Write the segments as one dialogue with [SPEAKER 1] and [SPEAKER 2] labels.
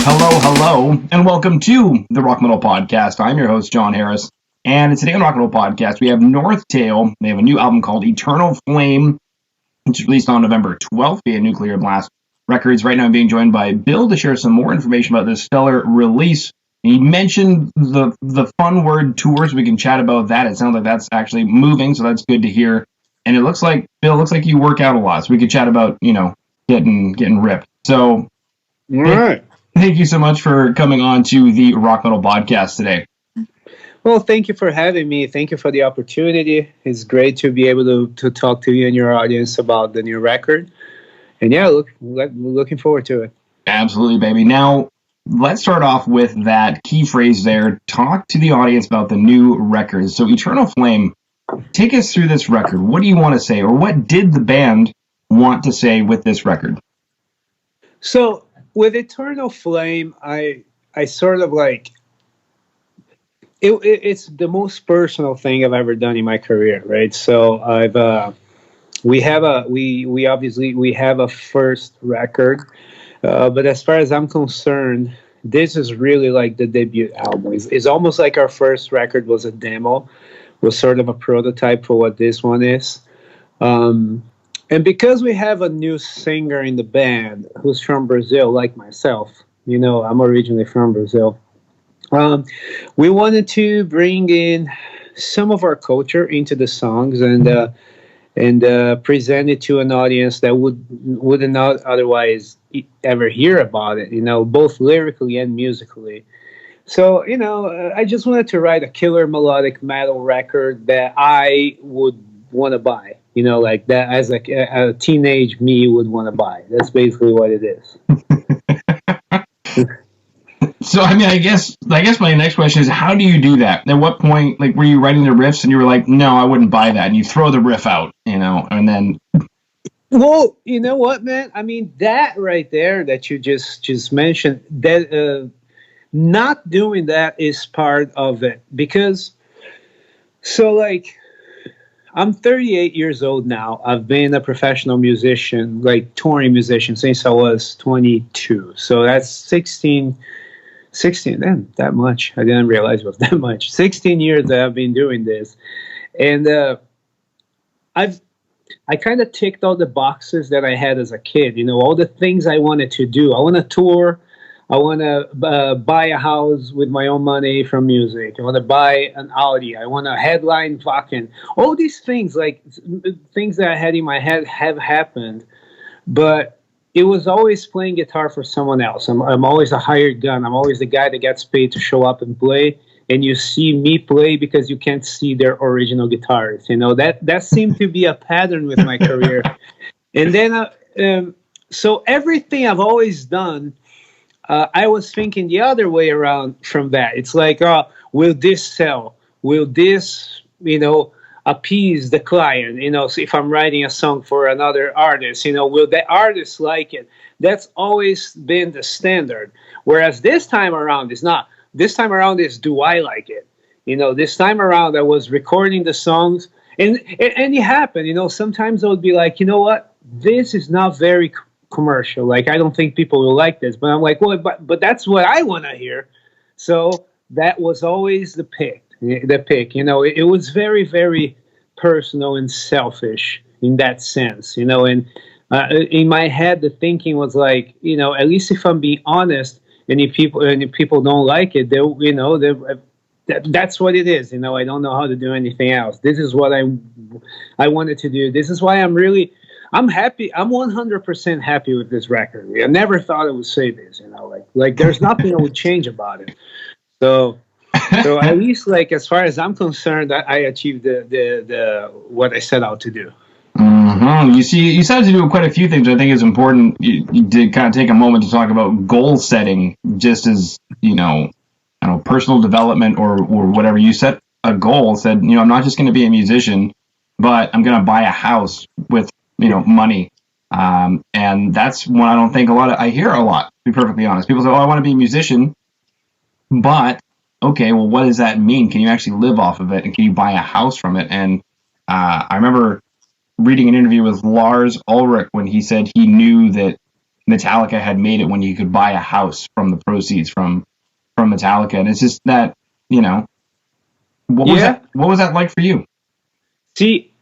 [SPEAKER 1] Hello, and welcome to the Rock Metal Podcast. I'm your host, John Harris, and today on Rock Metal Podcast, we have NORTHTALE. They have a new album called Eternal Flame, which is released on November 12th via Nuclear Blast Records. Right now, I'm being joined by Bill to share some more information about this stellar release. He mentioned the fun word tours. We can chat about that. It sounds like that's actually moving, so that's good to hear. And it looks like, Bill, looks like you work out a lot, so we could chat about, getting ripped. So,
[SPEAKER 2] all right.
[SPEAKER 1] Thank you so much for coming on to the Rock Metal Podcast today.
[SPEAKER 2] Well, thank you for having me. Thank you for the opportunity. It's great to be able to talk to you and your audience about the new record. And yeah, looking forward to it.
[SPEAKER 1] Absolutely, baby. Now, let's start off with that key phrase there. Talk to the audience about the new record. So, Eternal Flame, take us through this record. What do you want to say, or what did the band want to say with this record?
[SPEAKER 2] So, with Eternal Flame, I sort of like it's the most personal thing I've ever done in my career, right? So we obviously have a first record, but as far as I'm concerned, this is really like the debut album. It's almost like our first record was a demo, was sort of a prototype for what this one is. And because we have a new singer in the band who's from Brazil, like myself, I'm originally from Brazil. We wanted to bring in some of our culture into the songs and present it to an audience that would not otherwise ever hear about it, both lyrically and musically. So, I just wanted to write a killer melodic metal record that I would want to buy. Like that, as a teenage me would want to buy. That's basically what it is.
[SPEAKER 1] So, I guess my next question is, how do you do that? At what point, were you writing the riffs and you were like, no, I wouldn't buy that, and you throw the riff out, and then...
[SPEAKER 2] Well, you know what, man? That right there that you just mentioned, that not doing that is part of it. Because, I'm 38 years old now. I've been a professional musician, touring musician, since I was 22. So that's 16, damn, that much. I didn't realize it was that much. 16 years that I've been doing this. And I kind of ticked all the boxes that I had as a kid, all the things I wanted to do. I want to tour. I want to buy a house with my own money from music. I want to buy an Audi. I want to headline Wacken. All these things, things that I had in my head have happened. But it was always playing guitar for someone else. I'm always a hired gun. I'm always the guy that gets paid to show up and play. And you see me play because you can't see their original guitarists. That seemed to be a pattern with my career. And then, so everything I've always done, I was thinking the other way around from that. It's like, will this sell? Will this, appease the client? So if I'm writing a song for another artist, will the artist like it? That's always been the standard. Whereas this time around, it's not. This time around is, do I like it? This time around I was recording the songs, and it happened. Sometimes I would be like, you know what? This is not very commercial. I don't think people will like this, but I'm like, well, but that's what I want to hear. So that was always the pick. It was very, very personal and selfish in that sense. And in my head, the thinking was like, at least if I'm being honest, and if people don't like it, that's what it is. I don't know how to do anything else. This is what I wanted to do. This is why I'm happy. I'm 100% happy with this record. I never thought I would say this, like there's nothing I would change about it. So at least, as far as I'm concerned, I achieved the what I set out to do.
[SPEAKER 1] Mm-hmm. You set out to do quite a few things. I think is important. You did kind of take a moment to talk about goal setting, just as personal development or whatever. You set a goal, said, I'm not just going to be a musician, but I'm going to buy a house with money. And that's one I don't think I hear a lot, to be perfectly honest. People say, I want to be a musician, but okay, well, what does that mean? Can you actually live off of it? And can you buy a house from it? And I remember reading an interview with Lars Ulrich when he said he knew that Metallica had made it when you could buy a house from the proceeds from Metallica, and it's just that, you know, what was that like for you?
[SPEAKER 2] See,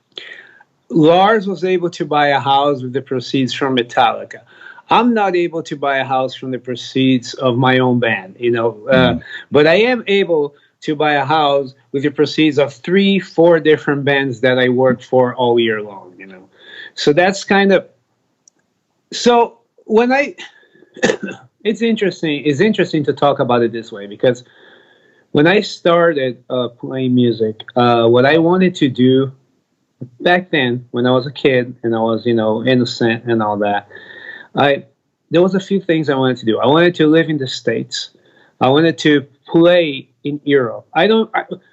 [SPEAKER 2] Lars was able to buy a house with the proceeds from Metallica. I'm not able to buy a house from the proceeds of my own band, you know, but I am able to buy a house with the proceeds of 3-4 different bands that I worked for all year long, you know. So that's kind of, so when I, it's interesting to talk about it this way, because when I started playing music, what I wanted to do back then, when I was a kid and I was, you know, innocent and all that, there was a few things I wanted to do. I wanted to live in the States. I wanted to play in Europe.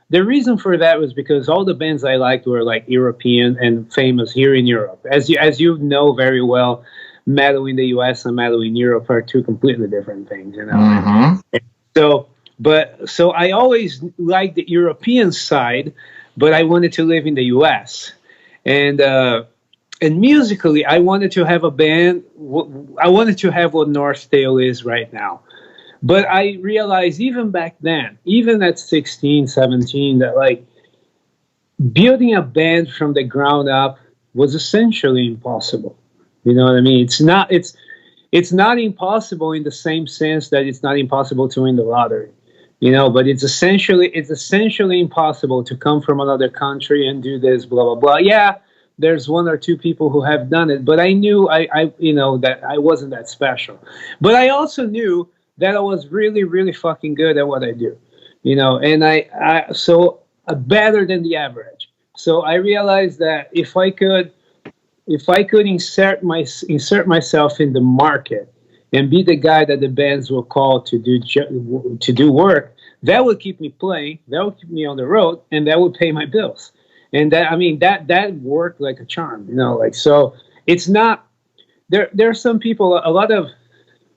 [SPEAKER 2] The reason for that was because all the bands I liked were like European and famous here in Europe. As you know very well, metal in the US and metal in Europe are two completely different things, you know.
[SPEAKER 1] Mm-hmm.
[SPEAKER 2] So I always liked the European side, but I wanted to live in the US. And musically, I wanted to have a band. I wanted to have what NORTHTALE is right now. But I realized even back then, even at 16, 17, that like building a band from the ground up was essentially impossible. You know what I mean? It's not impossible in the same sense that it's not impossible to win the lottery. You know, but it's essentially impossible to come from another country and do this, blah, blah, blah. Yeah, there's 1 or 2 people who have done it, but I knew you know, that I wasn't that special. But I also knew that I was really, really fucking good at what I do, you know, and so better than the average. So I realized that if I could insert myself in the market and be the guy that the bands will call to do work, that would keep me playing, that would keep me on the road, and that would pay my bills. And that, I mean, that worked like a charm, you know, like, so it's not, there are some people, a lot of,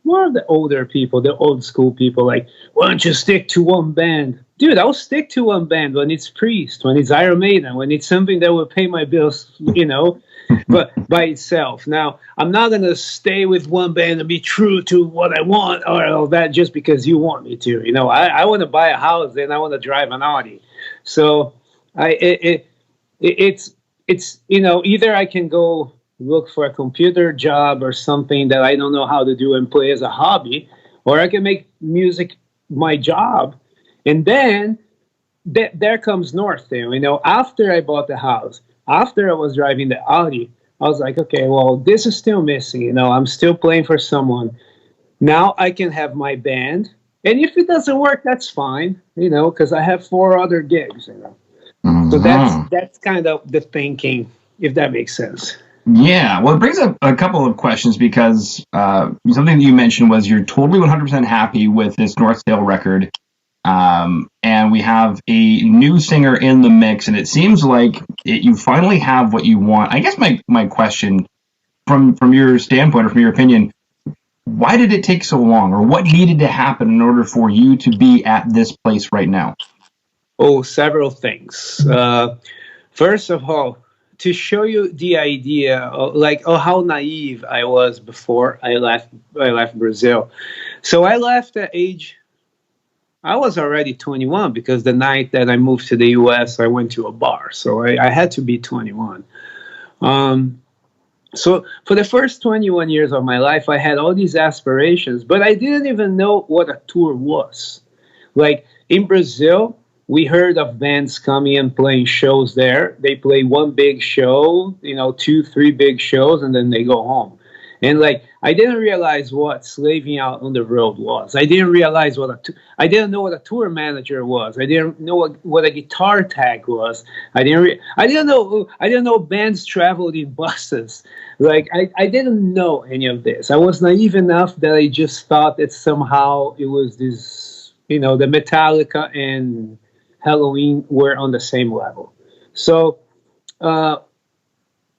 [SPEAKER 2] more of the older people, the old school people, like, why don't you stick to one band? Dude, I'll stick to one band when it's Priest, when it's Iron Maiden, when it's something that will pay my bills, you know, but by itself. Now, I'm not going to stay with one band and be true to what I want or all that just because you want me to. You know, I want to buy a house and I want to drive an Audi. So it's you know, either I can go look for a computer job or something that I don't know how to do and play as a hobby, or I can make music my job. And then there comes NORTHTALE. You know, after I bought the house, after I was driving the Audi, I was like, okay, well, this is still missing. You know, I'm still playing for someone. Now I can have my band. And if it doesn't work, that's fine, you know, because I have 4 other gigs, you know. Mm-hmm. So that's kind of the thinking, if that makes sense.
[SPEAKER 1] Yeah, well, it brings up a couple of questions because something that you mentioned was you're totally 100% happy with this NORTHTALE record. And we have a new singer in the mix, and it seems like you finally have what you want. I guess my question, from your standpoint or from your opinion, why did it take so long, or what needed to happen in order for you to be at this place right now?
[SPEAKER 2] Oh, several things. First of all, to show you the idea of how naive I was before I left Brazil. So I left at age, I was already 21 because the night that I moved to the US, I went to a bar. So I had to be 21. So for the first 21 years of my life, I had all these aspirations, but I didn't even know what a tour was. Like in Brazil, we heard of bands coming and playing shows there. They play one big show, you know, 2-3 big shows, and then they go home. And like, I didn't realize what slaving out on the road was. I didn't realize I didn't know what a tour manager was. I didn't know what a guitar tag was. I didn't know bands traveled in buses. Like, I didn't know any of this. I was naive enough that I just thought that somehow it was this, you know, the Metallica and Halloween were on the same level. So,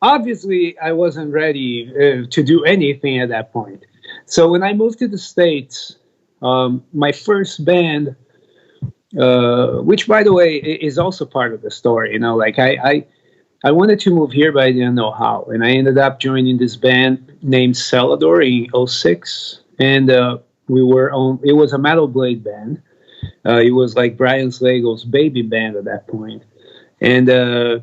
[SPEAKER 2] obviously, I wasn't ready to do anything at that point. So when I moved to the States, my first band, which, by the way, is also part of the story, you know, like I wanted to move here, but I didn't know how. And I ended up joining this band named Celador in '06. And we were on, it was a metal blade band. It was like Brian Slagel's baby band at that point. And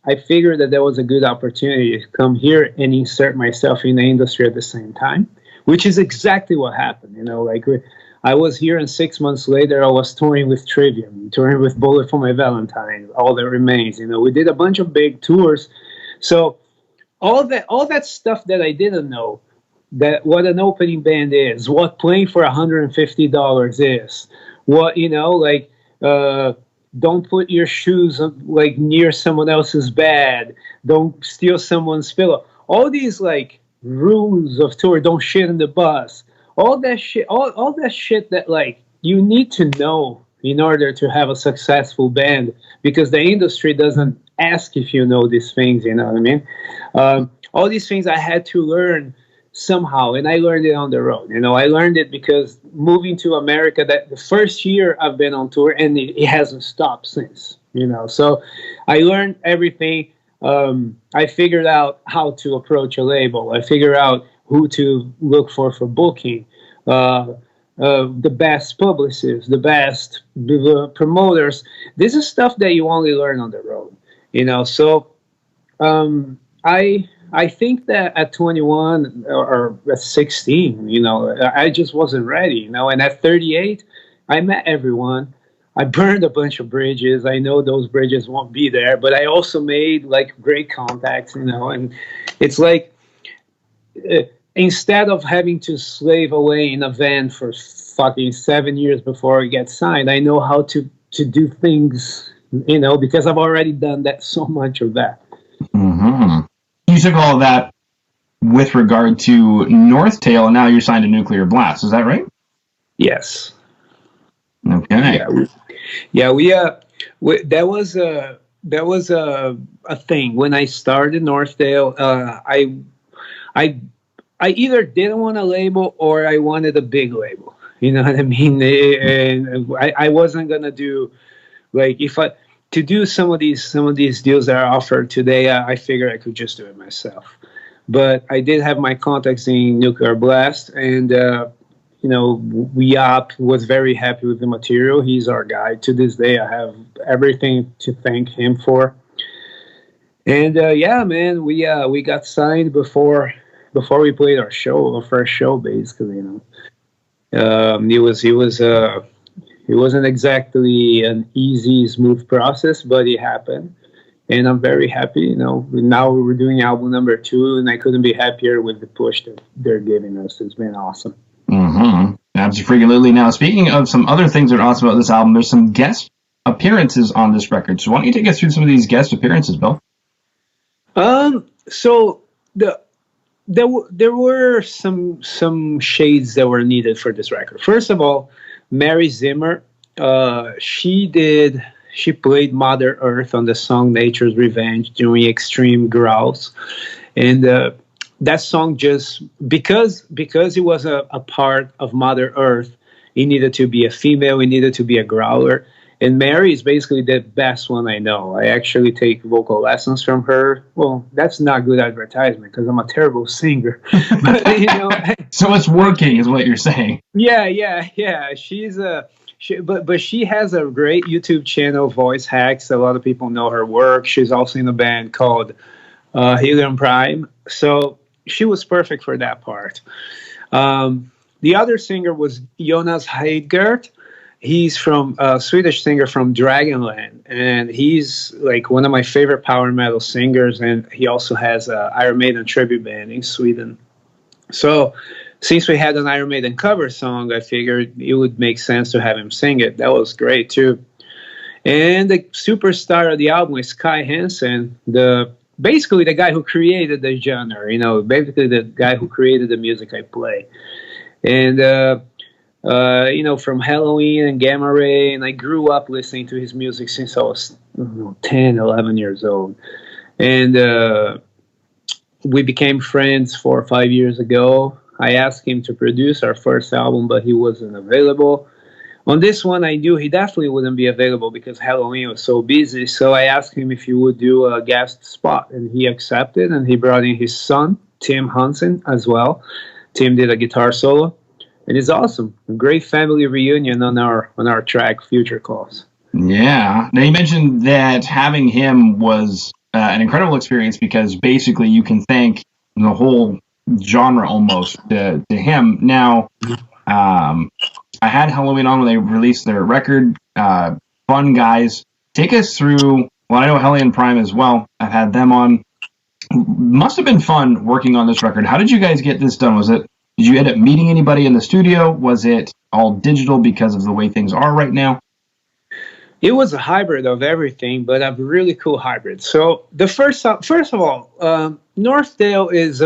[SPEAKER 2] I figured that was a good opportunity to come here and insert myself in the industry at the same time, which is exactly what happened. You know, like I was here, and 6 months later, I was touring with Trivium, touring with Bullet for My Valentine, All That Remains. You know, we did a bunch of big tours. So all that stuff that I didn't know, that what an opening band is, what playing for $150 is, what, you know, like. Don't put your shoes like near someone else's bed. Don't steal someone's pillow. All these like rules of tour. Don't shit in the bus. All that shit. All that shit that like you need to know in order to have a successful band, because the industry doesn't ask if you know these things. You know what I mean? All these things I had to learn somehow, and I learned it on the road. You know, I learned it because moving to America, that the first year I've been on tour, and it hasn't stopped since. You know, so I learned everything. I figured out how to approach a label. I figured out who to look for booking, the best publicists, the best promoters. This is stuff that you only learn on the road. You know, so I think that at 21 or at 16, you know, I just wasn't ready, you know. And at 38, I met everyone. I burned a bunch of bridges. I know those bridges won't be there, but I also made like great contacts, you know. And it's like instead of having to slave away in a van for fucking 7 years before I get signed, I know how to do things, you know, because I've already done that, so much of that.
[SPEAKER 1] Mm-hmm. You took all of that with regard to NORTHTALE, and now you're signed to Nuclear Blast. Is that right?
[SPEAKER 2] Yes.
[SPEAKER 1] Okay.
[SPEAKER 2] That was a thing when I started NORTHTALE. I either didn't want a label or I wanted a big label. You know what I mean? And I wasn't gonna do like to do some of these deals that are offered today. I figured I could just do it myself. But I did have my contacts in Nuclear Blast, and you know, Yap was very happy with the material. He's our guy to this day. I have everything to thank him for. And yeah, man, we got signed before we played our first show, basically. You know, it wasn't exactly an easy, smooth process, but it happened. And I'm very happy, you know. Now we're doing album number 2, and I couldn't be happier with the push that they're giving us. It's been awesome.
[SPEAKER 1] Mm-hmm. Absolutely. Now, speaking of some other things that are awesome about this album, there's some guest appearances on this record. So why don't you take us through some of these guest appearances, Bill?
[SPEAKER 2] So there were some shades that were needed for this record. First of all, Mary Zimmer, she played Mother Earth on the song Nature's Revenge doing extreme growls. And that song, just because it was a part of Mother Earth, it needed to be a female, it needed to be a growler. And Mary is basically the best one I know. I actually take vocal lessons from her. Well, that's not good advertisement because I'm a terrible singer. But, you know,
[SPEAKER 1] so it's working, is what you're saying.
[SPEAKER 2] Yeah. But she has a great YouTube channel, Voice Hacks. A lot of people know her work. She's also in a band called Helium Prime. So she was perfect for that part. The other singer was Jonas Heidgert. He's from a Swedish singer from Dragonland, and he's like one of my favorite power metal singers. And he also has an Iron Maiden tribute band in Sweden. So since we had an Iron Maiden cover song, I figured it would make sense to have him sing it. That was great too. And the superstar of the album is Kai Hansen, basically the guy who created the genre. You know, basically the guy who created the music I play. And you know, from Halloween and Gamma Ray, and I grew up listening to his music since I was 10, 11 years old. And we became friends 4 or 5 years ago. I asked him to produce our first album, but he wasn't available. On this one, I knew he definitely wouldn't be available because Halloween was so busy. So I asked him if he would do a guest spot, and he accepted. And he brought in his son, Tim Hudson, as well. Tim did a guitar solo, and it's awesome. A great family reunion on our track, Future Calls.
[SPEAKER 1] Yeah. Now you mentioned that having him was an incredible experience because basically you can thank the whole genre almost to him. Now, I had Halloween on when they released their record. Fun guys. Take us through. Well, I know Hellion Prime as well. I've had them on. Must have been fun working on this record. How did you guys get this done? Did you end up meeting anybody in the studio? Was it all digital because of the way things are right now?
[SPEAKER 2] It was a hybrid of everything, but a really cool hybrid. So the first of all, NORTHTALE is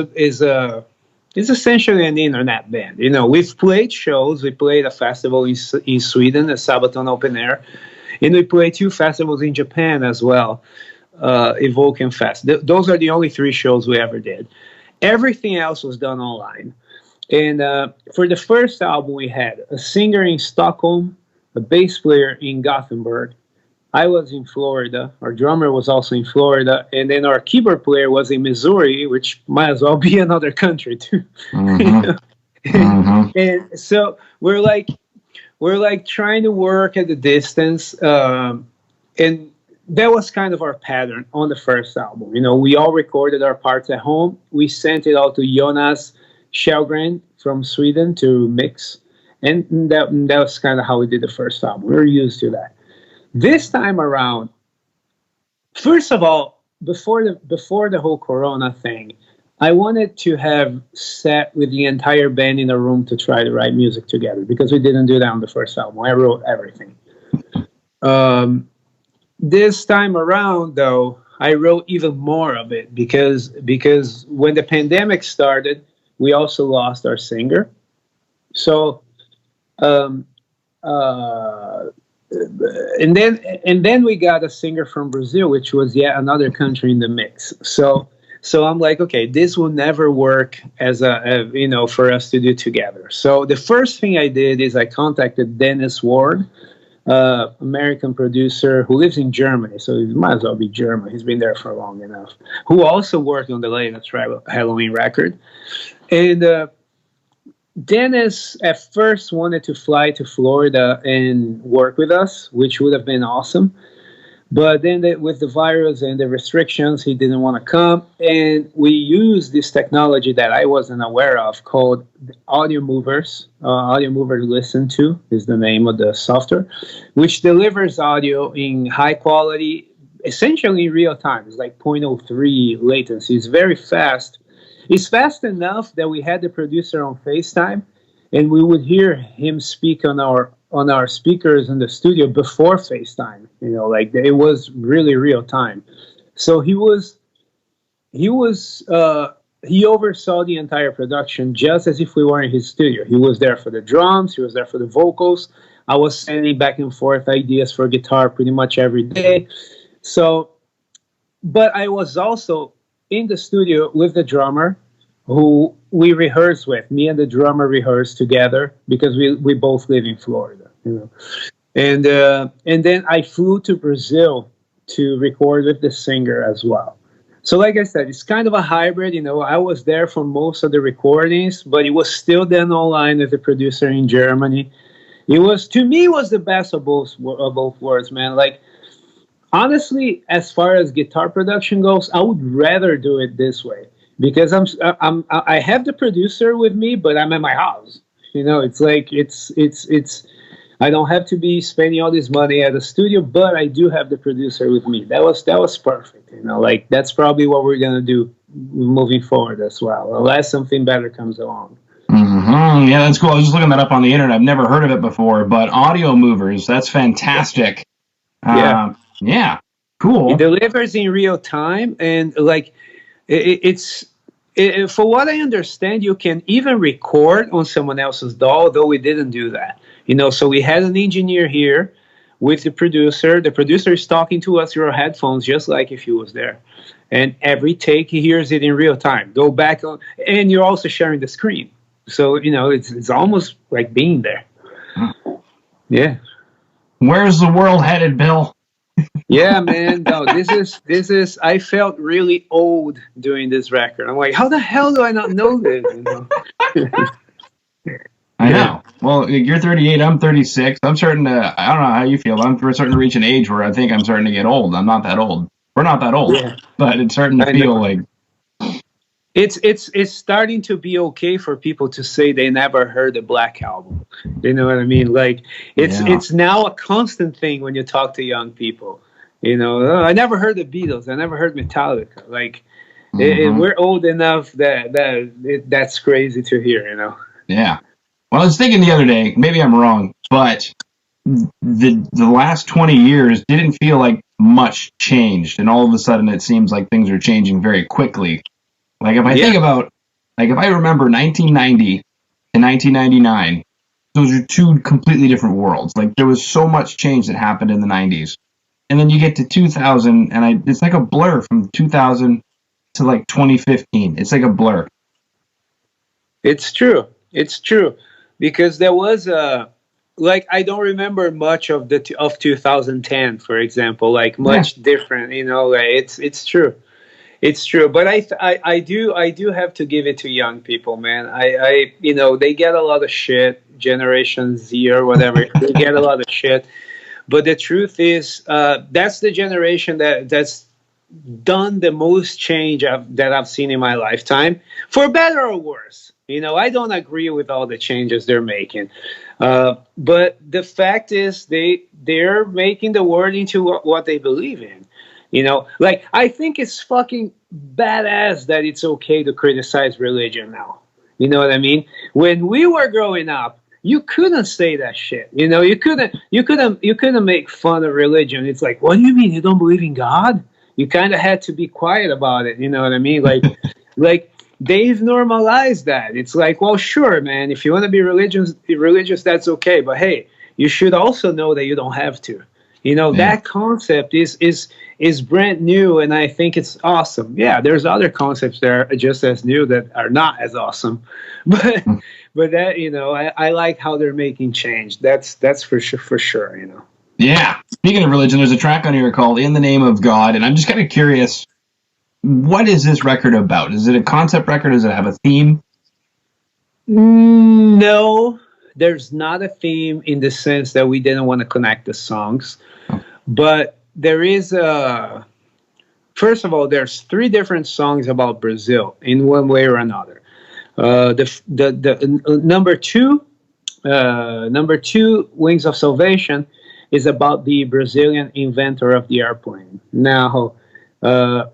[SPEAKER 2] essentially an internet band. You know, we've played shows. We played a festival in Sweden, the Sabaton Open Air, and we played 2 festivals in Japan as well, Evoke and Fest. Those are the only 3 shows we ever did. Everything else was done online. And for the first album, we had a singer in Stockholm, a bass player in Gothenburg. I was in Florida. Our drummer was also in Florida. And then our keyboard player was in Missouri, which might as well be another country, too. And so we're like trying to work at a distance. And that was kind of our pattern on the first album. You know, we all recorded our parts at home. We sent it all to Jonas Shelgren from Sweden to mix. And that was kind of how we did the first album. We were used to that. This time around, first of all, before the whole Corona thing, I wanted to have sat with the entire band in a room to try to write music together because we didn't do that on the first album. I wrote everything. This time around, though, I wrote even more of it because when the pandemic started, we also lost our singer. So. And then we got a singer from Brazil, which was yet another country in the mix. So I'm like, okay, this will never work as for us to do together. So the first thing I did is I contacted Dennis Ward, American producer who lives in Germany, so he might as well be German. He's been there for long enough. Who also worked on the latest Halloween record, and. Dennis at first wanted to fly to Florida and work with us, which would have been awesome. But then with the virus and the restrictions, he didn't want to come. And we used this technology that I wasn't aware of called Audio Movers. Audio Mover Listen To is the name of the software, which delivers audio in high quality, essentially in real time. It's like 0.03 latency. It's very fast. It's fast enough that we had the producer on FaceTime, and we would hear him speak on our speakers in the studio before FaceTime. You know, like it was really real time. So he oversaw the entire production just as if we were in his studio. He was there for the drums. He was there for the vocals. I was sending back and forth ideas for guitar pretty much every day. So, but I was also in the studio with the drummer who we rehearsed with. Me and the drummer rehearsed together because we both live in Florida, you know. And then I flew to Brazil to record with the singer as well. So like I said, it's kind of a hybrid, you know. I was there for most of the recordings, but it was still done online with the producer in Germany. It was, to me, was the best of both worlds, man. Like, honestly, as far as guitar production goes, I would rather do it this way because I have the producer with me, but I'm at my house. You know, it's like it's I don't have to be spending all this money at the studio, but I do have the producer with me. That was perfect. You know, like that's probably what we're gonna do moving forward as well, unless something better comes along.
[SPEAKER 1] Mm-hmm. Yeah, that's cool. I was just looking that up on the internet. I've never heard of it before, but Audio Movers, that's fantastic.
[SPEAKER 2] Yeah.
[SPEAKER 1] Yeah, cool.
[SPEAKER 2] It delivers in real time, and like for what I understand, you can even record on someone else's DAW, though we didn't do that. You know, so we had an engineer here with the producer. The producer is talking to us through our headphones, just like if he was there. And every take, he hears it in real time. Go back on, and you're also sharing the screen. So, you know, it's almost like being there. Yeah.
[SPEAKER 1] Where's the world headed, Bill?
[SPEAKER 2] Yeah, man. No, this is. I felt really old doing this record. I'm like, how the hell do I not know this? You know?
[SPEAKER 1] I
[SPEAKER 2] Yeah.
[SPEAKER 1] know. Well, you're 38, I'm 36. I'm starting to, I don't know how you feel. I'm starting to reach an age where I think I'm starting to get old. I'm not that old. We're not that old,
[SPEAKER 2] Yeah.
[SPEAKER 1] but it's starting to
[SPEAKER 2] I
[SPEAKER 1] feel
[SPEAKER 2] know.
[SPEAKER 1] like,
[SPEAKER 2] It's starting to be okay for people to say they never heard the Black Album. You know what I mean? Like
[SPEAKER 1] yeah.
[SPEAKER 2] it's now a constant thing when you talk to young people. You know, "Oh, I never heard the Beatles. I never heard Metallica. Like
[SPEAKER 1] Hmm.
[SPEAKER 2] we're old enough that's crazy to hear. You know.
[SPEAKER 1] Yeah. Well, I was thinking the other day, maybe I'm wrong, but the last 20 years didn't feel like much changed, and all of a sudden it seems like things are changing very quickly. Like if I
[SPEAKER 2] Yeah.
[SPEAKER 1] think about, like if I remember 1990 to 1999, those are two completely different worlds. Like there was so much change that happened in the 90s, and then you get to 2000, and it's like a blur from 2000 to like 2015. It's like a blur.
[SPEAKER 2] It's true. It's true because there was a like I don't remember much of of 2010, for example, like
[SPEAKER 1] Yeah.
[SPEAKER 2] much different. You know, like it's true. It's true, but I do have to give it to young people, man. You know, they get a lot of shit, Generation Z or whatever. They get a lot of shit, but the truth is, that's the generation that's done the most change that I've seen in my lifetime, for better or worse. You know, I don't agree with all the changes they're making, but the fact is, they're making the world into what they believe in. You know, like I think it's fucking badass that it's okay to criticize religion now. You know what I mean? When we were growing up, you couldn't say that shit. You know, you couldn't make fun of religion. It's like, what do you mean you don't believe in God? You kind of had to be quiet about it. You know what I mean? Like they've normalized that. It's like, well, sure, man. If you want to be religious, that's okay. But hey, you should also know that you don't have to. You know,
[SPEAKER 1] Yeah.
[SPEAKER 2] that concept is brand new, and I think it's awesome. Yeah, there's other concepts that are just as new that are not as awesome, but that, you know, I like how they're making change. That's for sure, for sure. You know.
[SPEAKER 1] Yeah. Speaking of religion, there's a track on here called "In the Name of God," and I'm just kind of curious, what is this record about? Is it a concept record? Does it have a theme?
[SPEAKER 2] No, there's not a theme in the sense that we didn't want to connect the songs,
[SPEAKER 1] Oh,
[SPEAKER 2] but there is a. First of all, there's three different songs about Brazil in one way or another. The number two, Wings of Salvation, is about the Brazilian inventor of the airplane. Now,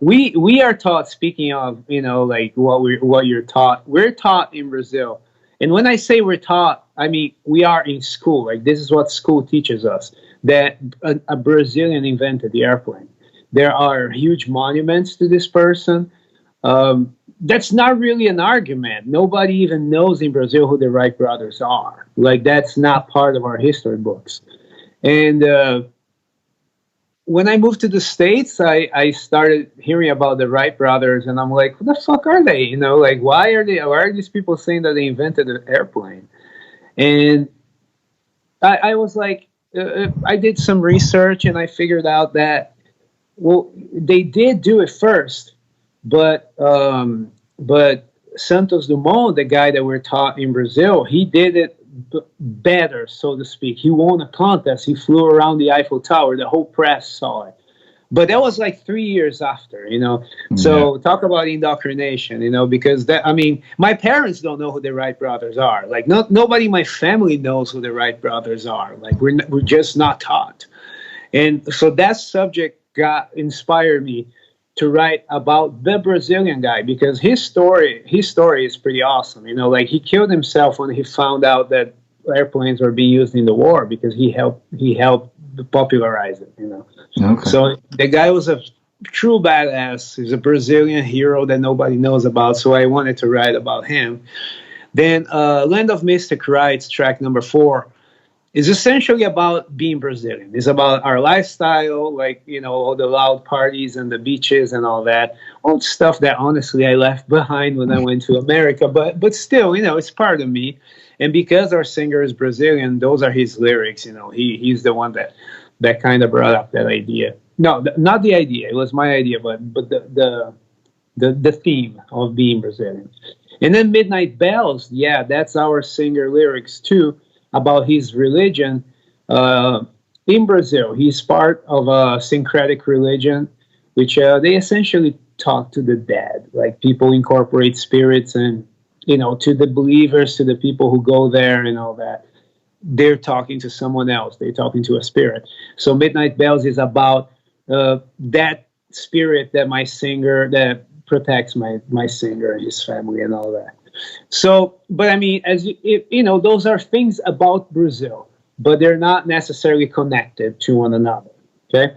[SPEAKER 2] we are taught. Speaking of, you know, like what you're taught, we're taught in Brazil, and when I say we're taught, I mean we are in school. Like this is what school teaches us, that a Brazilian invented the airplane. There are huge monuments to this person. That's not really an argument. Nobody even knows in Brazil who the Wright brothers are. Like that's not part of our history books. And when I moved to the States, I started hearing about the Wright brothers, and I'm like, who the fuck are they? You know, like why are they? Why are these people saying that they invented an airplane? And I was like, I did some research, and I figured out that, well, they did do it first, but Santos Dumont, the guy that we're taught in Brazil, he did it better, so to speak. He won a contest. He flew around the Eiffel Tower. The whole press saw it. But that was like 3 years after, you know.
[SPEAKER 1] yeah.
[SPEAKER 2] So talk about indoctrination, you know, because that, I mean, my parents don't know who the Wright brothers are. Like, nobody in my family knows who the Wright brothers are. Like, we're just not taught. And so that subject inspired me to write about the Brazilian guy, because his story is pretty awesome. You know, like he killed himself when he found out that airplanes were being used in the war, because he helped popularize it. You know,
[SPEAKER 1] Okay.
[SPEAKER 2] so the guy was a true badass. He's a Brazilian hero that nobody knows about. So I wanted to write about him. Then Land of Mystic Rights, track number 4. It's essentially about being Brazilian. It's about our lifestyle, like, you know, all the loud parties and the beaches and all that. All stuff that honestly I left behind when I went to America, but still, you know, it's part of me. And because our singer is Brazilian, those are his lyrics. You know, he's the one that kind of brought up that idea. No, not the idea. It was my idea, but the theme of being Brazilian. And then Midnight Bells, yeah, that's our singer lyrics too, about his religion. In Brazil, he's part of a syncretic religion, which they essentially talk to the dead. Like, people incorporate spirits, and, you know, to the believers, to the people who go there and all that, they're talking to someone else. They're talking to a spirit. So Midnight Bells is about that spirit that protects my singer and his family and all that. So, but I mean, you know, those are things about Brazil, but they're not necessarily connected to one another. Okay.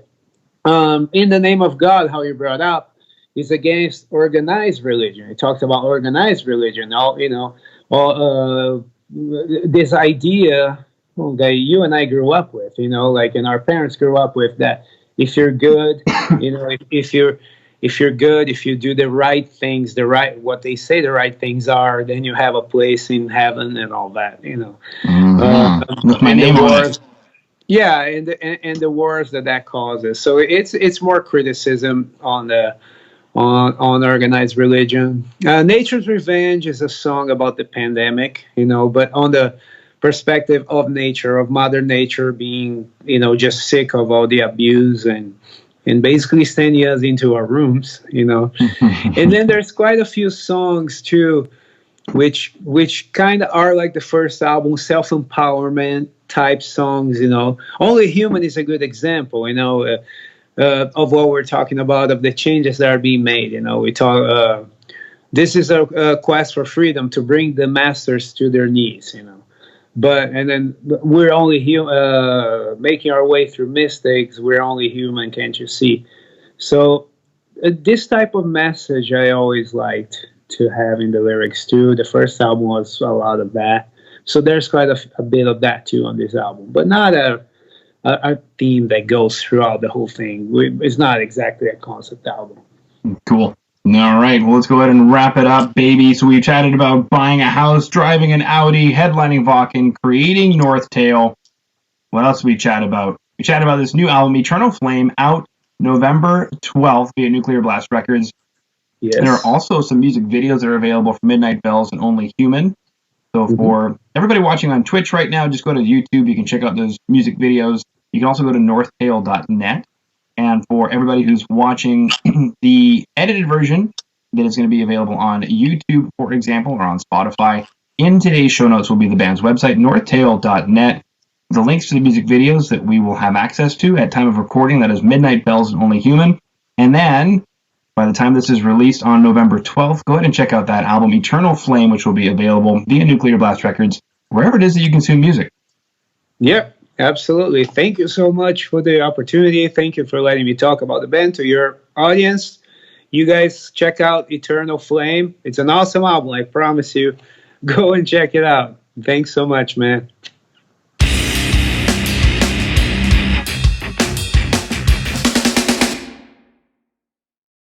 [SPEAKER 2] In the Name of God, how you brought up, is against organized religion. It talks about organized religion. All, you know, all this idea that you and I grew up with, you know, like, and our parents grew up with, that if you're good, you know, if you're good, if you do the right things, what they say the right things are, then you have a place in heaven and all that, you know.
[SPEAKER 1] With my name on it.
[SPEAKER 2] Yeah, and the wars that causes. So it's more criticism on organized religion. Nature's Revenge is a song about the pandemic, you know, but on the perspective of nature, of Mother Nature being, you know, just sick of all the abuse and basically sending us into our rooms, you know. And then there's quite a few songs too, which kind of are like the first album, self-empowerment type songs, you know. Only Human is a good example, you know, of what we're talking about, of the changes that are being made, you know. We talk, this is a quest for freedom, to bring the masters to their knees, you know. And then we're only making our way through mistakes. We're only human, can't you see? So this type of message I always liked to have in the lyrics too. The first album was a lot of that. So there's quite a bit of that too on this album, but not a theme that goes throughout the whole thing. It's not exactly a concept album.
[SPEAKER 1] Cool. All right, well, let's go ahead and wrap it up, baby. So we chatted about buying a house, driving an Audi, headlining Wacken, creating NORTHTALE. What else did we chat about? We chatted about this new album, Eternal Flame, out November 12th via Nuclear Blast Records.
[SPEAKER 2] Yes.
[SPEAKER 1] There are also some music videos that are available for Midnight Bells and Only Human. So for everybody watching on Twitch right now, just go to YouTube. You can check out those music videos. You can also go to northtale.net. And for everybody who's watching the edited version that is going to be available on YouTube, for example, or on Spotify, in today's show notes will be the band's website, northtale.net. The links to the music videos that we will have access to at time of recording, that is Midnight Bells and Only Human. And then, by the time this is released on November 12th, go ahead and check out that album, Eternal Flame, which will be available via Nuclear Blast Records, wherever it is that you consume music.
[SPEAKER 2] Yep. Absolutely. Thank you so much for the opportunity. Thank you for letting me talk about the band to your audience. You guys check out Eternal Flame. It's an awesome album, I promise you. Go and check it out. Thanks so much, man.